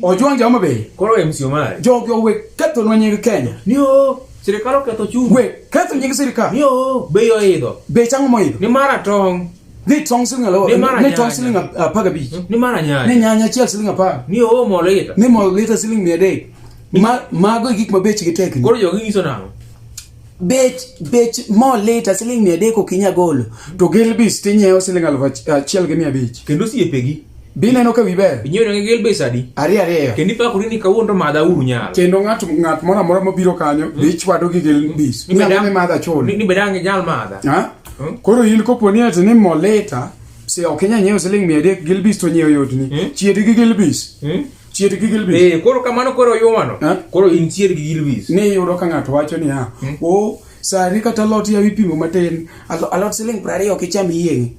Ojuang jama be. Koro MCO mare. Jogo we ketho nying Kenya. Nio, sirikal oketho chungu. We ketho nying sirikal. Nio, be yo idho. Be chango mo idho. Ni mara tong. Ni tong siling alo. Ni tong siling apaga bi. Ni mara nyanya. Ni nyanya chiel siling apaga. Nio mo lita. Ni mo lita siling 300. Mago gik mabech gi tek. Koro jogi ngiso nango. Bech mo lita siling 300 okinya golo. To Gilbis tinyeo siling 1,500. Kendo siepegi. Bineno ka wiber. Inyo ne Gilbis adi. Ariyo. Kendi pa kurini kawuondo madha uru nyalo. Kendo ng'at moro amora mabiro kanyo ichwado gi Gilbis. Ni madha chul. Ni bedange nyal madha. Ha? Koro in koponi ati ni mo lita se okinya nyeo siling 300 Gilbis to nyeo yotni. Chiedi gi Gilbis. Chiedi gi Gilbis. Koro kamano koro yumano. Koro in chiedi gi Gilbis. Ne yudo ka ng'ato wacho ni ha. Sari kata lot ya wipimo matin. Alot siling 20 okicham yieng.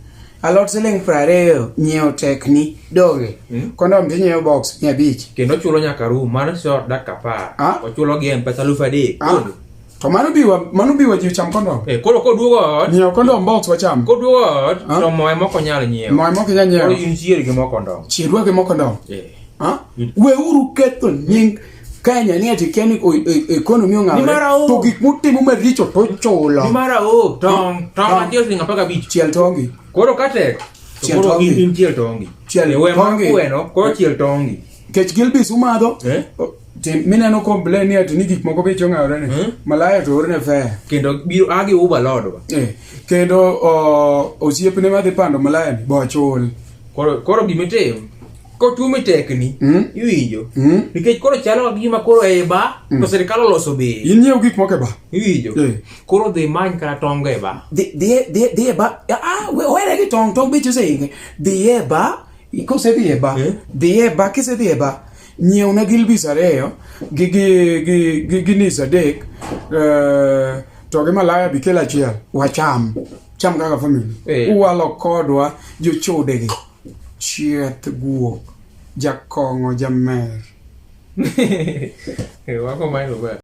Alot siling 20 nyeo tekni doge. Kondom tinyeo box 500. Kendo chulo nyaka rum mano short dakika 10. Ochulo gi pesa 3,000. To mano biwa ji cham kondom. Koro koduogo nyeo kondom box wacham. Koduogo to moye moko nyalo nyiewo. Moye moko nyalo nyiewo. Koro in chiedi gi moko kondom. Chiedwa gi moko kondom. We uru ketho nying Kenya ni ati Kenya economy ong'awre to gik mutimo maricho to chulo. Ni mara tong atiyo siling 15. Chiel tongi. Koro katek. Koro in chiel tongi. We tongi. Bueno, koro chiel tongi. Kech Gilbis umadho. Mineno complain ni ati ni gik moko bicho ng'awre ne. Malaya to orne fair. Kendo biro agi overload. Kendo osiepne madhi pando malaya ni bo chul. Koro gimitimo ko tumi tekni iwinjo nikech koro chalo gima koro e ba to sirikal oloso be inyiew gik moko e ba iwinjo koro dhi many kata tong e ba dhi e ba were gi tong bicho seinge dhi e ba kose dhi e ba kise dhi e ba nyiew na Gilbis 2 gi nis 3 to gi malaya bi kelo achiel wacham kaka family uwalo kodwa jochodegi chieth guok jakongo jamer wako mailo ba